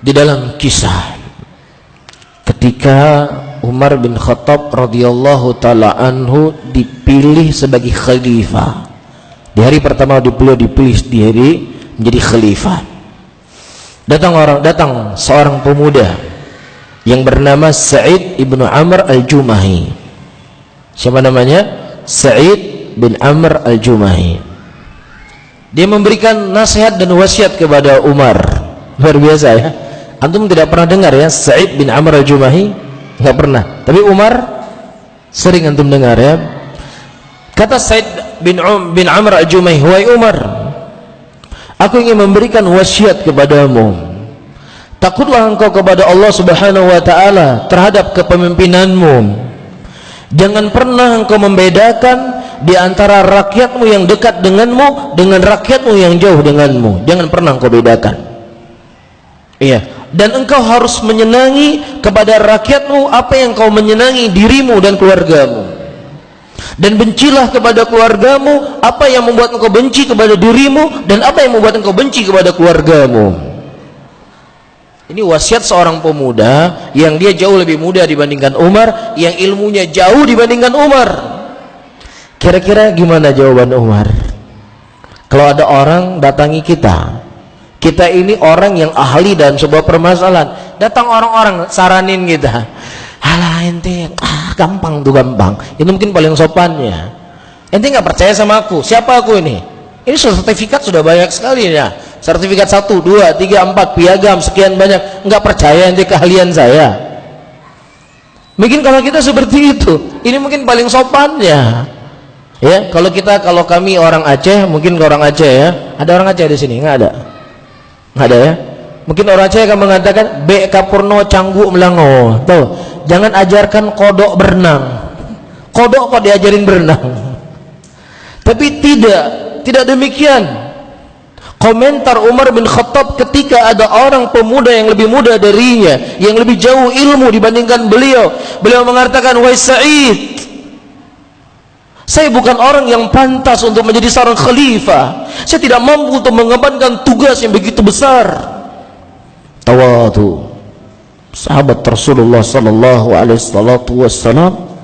di dalam kisah ketika Umar bin Khattab radhiyallahu taala anhu dipilih sebagai khalifah. Di hari pertama beliau dipilih menjadi khalifah. Datang seorang pemuda yang bernama Sa'id ibnu Amr al-Jumahi. Siapa namanya? Sa'id bin Amr al-Jumahi. Dia memberikan nasihat dan wasiat kepada Umar. Luar biasa ya. Antum tidak pernah dengar ya Sa'id bin Amr al-Jumahi? Enggak pernah. Tapi Umar sering antum dengar ya. Kata Sa'id bin Amr al-Jumahi, "Wahai Umar, aku ingin memberikan wasiat kepadamu. Takutlah engkau kepada Allah Subhanahu wa taala terhadap kepemimpinanmu. Jangan pernah engkau membedakan di antara rakyatmu yang dekat denganmu dengan rakyatmu yang jauh denganmu. Jangan pernah engkau bedakan. Iya, dan engkau harus menyenangi kepada rakyatmu apa yang kau menyenangi dirimu dan keluargamu. Dan bencilah kepada keluargamu apa yang membuat engkau benci kepada dirimu dan apa yang membuat engkau benci kepada keluargamu." Ini wasiat seorang pemuda yang dia jauh lebih muda dibandingkan Umar, yang ilmunya jauh dibandingkan Umar. Kira-kira gimana jawaban Umar? Kalau ada orang datangi kita ini orang yang ahli dalam sebuah permasalahan, datang orang-orang saranin kita, "Alah ente, gampang tuh gampang." Itu mungkin paling sopannya. "Ente nggak percaya sama aku? Siapa aku ini? Ini sertifikat sudah banyak sekali ya. Sertifikat 1, 2, 3, 4, piagam sekian banyak. Nggak percaya ente keahlian saya?" Mungkin kalau kita seperti itu, ini mungkin paling sopannya. Ya, kalau kami orang Aceh, mungkin orang Aceh ya. Ada orang Aceh di sini? Nggak ada. Nggak ada ya. Mungkin orang Aceh akan mengatakan be kapurno canggu melango. Tuh, jangan ajarkan kodok berenang. Kodok kok diajarin berenang. Tapi tidak demikian. Komentar Umar bin Khattab ketika ada orang pemuda yang lebih muda darinya, yang lebih jauh ilmu dibandingkan beliau. Beliau mengatakan, "Wahai Sa'id, saya bukan orang yang pantas untuk menjadi seorang khalifah. Saya tidak mampu untuk mengemban tugas yang begitu besar." Tawadu sahabat Rasulullah sallallahu alaihi wasallam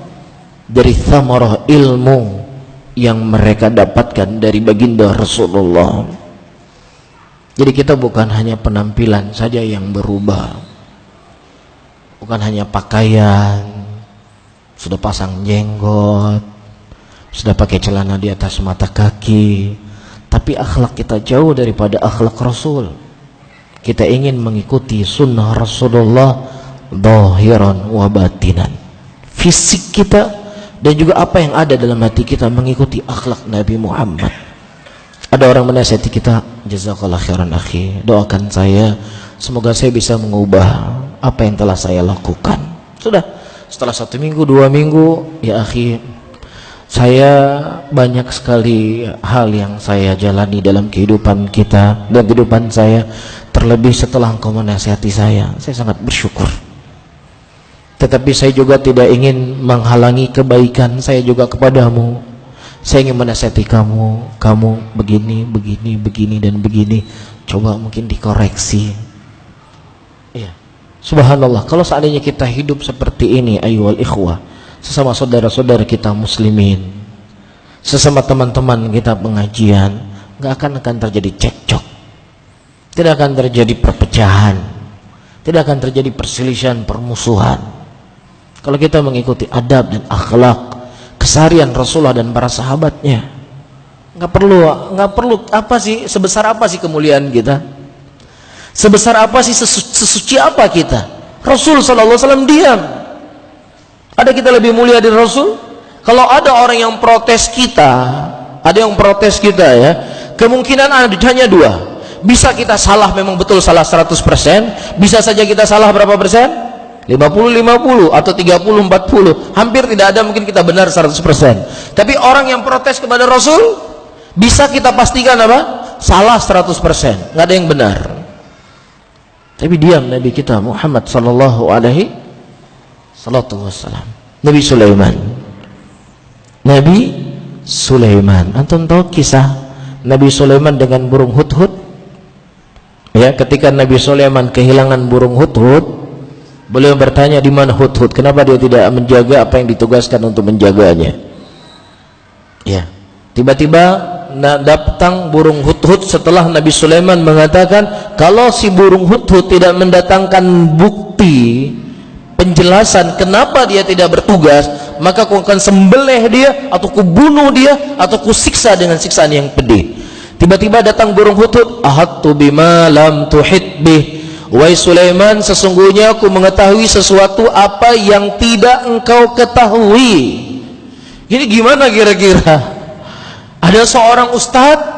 dari thamarah ilmu yang mereka dapatkan dari baginda Rasulullah. Jadi kita bukan hanya penampilan saja yang berubah, bukan hanya pakaian, sudah pasang jenggot, sudah pakai celana di atas mata kaki, tapi akhlak kita jauh daripada akhlak Rasul. Kita ingin mengikuti sunnah Rasulullah zahiran wa batinan. Fisik kita dan juga apa yang ada dalam hati kita mengikuti akhlak Nabi Muhammad. Ada orang menasihati kita, "Jazakallah khairan akhi, doakan saya semoga saya bisa mengubah apa yang telah saya lakukan." Sudah, setelah 1 minggu, 2 minggu, "Ya akhi, saya banyak sekali hal yang saya jalani dalam kehidupan kita dan kehidupan saya, terlebih setelah engkau menasihati saya sangat bersyukur. Tetapi saya juga tidak ingin menghalangi kebaikan saya juga kepadamu. Saya ingin menasihati kamu begini dan begini. Coba mungkin dikoreksi." Iya. Subhanallah, kalau seandainya kita hidup seperti ini, ayyuhal ikhwah, sesama saudara-saudara kita muslimin, sesama teman-teman kita pengajian, nggak akan terjadi cekcok, tidak akan terjadi perpecahan, tidak akan terjadi perselisihan, permusuhan. Kalau kita mengikuti adab dan akhlak keseharian Rasulullah dan para sahabatnya, nggak perlu apa sih, sebesar apa sih kemuliaan kita, sebesar apa sih, sesuci apa kita. Rasul sallallahu alaihi wasallam diam. Ada kita lebih mulia dari Rasul? Kalau ada orang yang protes kita, ya, kemungkinan hanya 2. Bisa kita salah, memang betul salah 100%, bisa saja kita salah berapa persen? 50-50 atau 30-40. Hampir tidak ada mungkin kita benar 100%. Tapi orang yang protes kepada Rasul, bisa kita pastikan apa? Salah 100%, nggak ada yang benar. Tapi diam Nabi kita Muhammad sallallahu alaihi wasallam. Nabi Sulaiman, antum tahu kisah Nabi Sulaiman dengan burung hudhud? Ya, ketika Nabi Sulaiman kehilangan burung hudhud, beliau bertanya, di mana hudhud? Kenapa dia tidak menjaga apa yang ditugaskan untuk menjaganya? Ya, tiba-tiba datang burung hudhud setelah Nabi Sulaiman mengatakan, kalau si burung hudhud tidak mendatangkan bukti penjelasan kenapa dia tidak bertugas, maka aku akan sembelih dia, atau kubunuh dia, atau kusiksa dengan siksaan yang pedih. Tiba-tiba datang burung hudhud, ahattu bima lam tuhit bih, wahai Sulaiman, sesungguhnya aku mengetahui sesuatu apa yang tidak engkau ketahui. Ini gimana kira-kira? Ada seorang ustadz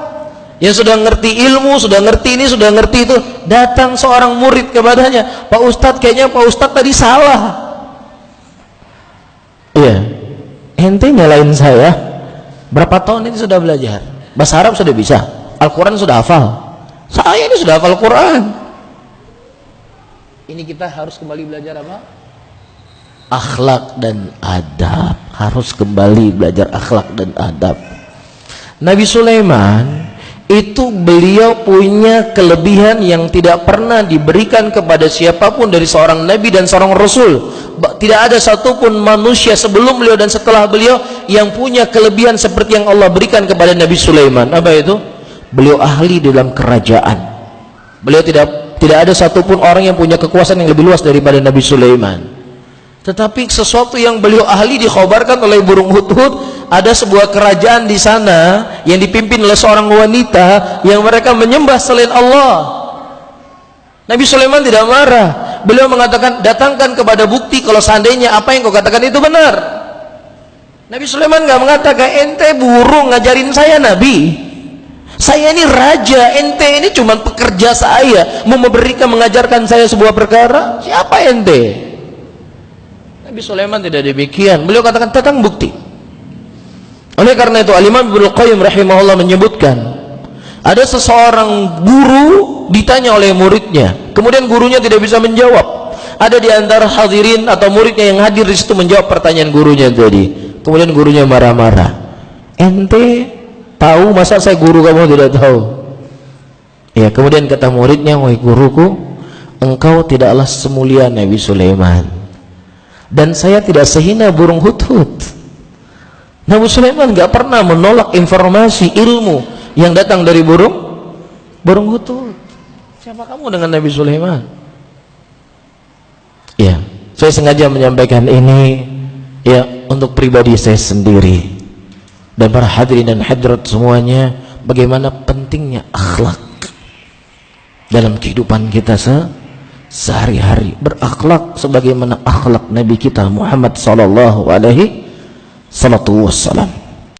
yang sudah ngerti ilmu, sudah ngerti ini, sudah ngerti itu, datang seorang murid kepadanya, Pak Ustadz, kayaknya Pak Ustadz tadi salah. Iya, ente nyalain saya, berapa tahun ini sudah belajar, bahasa Arab sudah bisa, Al-Quran sudah hafal, saya ini sudah hafal Al-Quran. Ini kita harus kembali belajar apa? Akhlak dan adab. Harus kembali belajar akhlak dan adab. Nabi Sulaiman itu, beliau punya kelebihan yang tidak pernah diberikan kepada siapapun dari seorang nabi dan seorang rasul. Tidak ada satupun manusia sebelum beliau dan setelah beliau yang punya kelebihan seperti yang Allah berikan kepada Nabi Sulaiman. Apa itu? Beliau ahli dalam kerajaan. Beliau tidak ada satupun orang yang punya kekuasaan yang lebih luas daripada Nabi Sulaiman. Tetapi sesuatu yang beliau ahli dikhabarkan oleh burung hudhud, ada sebuah kerajaan di sana yang dipimpin oleh seorang wanita yang mereka menyembah selain Allah. Nabi Sulaiman tidak marah. Beliau mengatakan, datangkan kepada bukti kalau seandainya apa yang kau katakan itu benar. Nabi Sulaiman nggak mengatakan, ente burung ngajarin saya Nabi, saya ini raja, ente ini cuma pekerja saya, mau memberikan mengajarkan saya sebuah perkara. Siapa ente? Nabi Sulaiman tidak demikian. Beliau katakan, datang bukti. Oleh karena itu Al-Imam Ibnu Qayyim rahimahullah menyebutkan, ada seseorang guru ditanya oleh muridnya, kemudian gurunya tidak bisa menjawab. Ada di antara hadirin atau muridnya yang hadir di situ menjawab pertanyaan gurunya tadi. Kemudian gurunya marah-marah, ente tahu, masa saya guru kamu tidak tahu? Ya, kemudian kata muridnya, wahai guruku, engkau tidaklah semulia Nabi Sulaiman, dan saya tidak sehina burung hudhud. Nabi Sulaiman nggak pernah menolak informasi ilmu yang datang dari burung hudhud. Siapa kamu dengan Nabi Sulaiman? Ya, saya sengaja menyampaikan ini ya untuk pribadi saya sendiri dan para hadirin dan hadirat semuanya, bagaimana pentingnya akhlak dalam kehidupan kita sehari-hari. Berakhlak sebagaimana akhlak Nabi kita Muhammad sallallahu alaihi wassalam.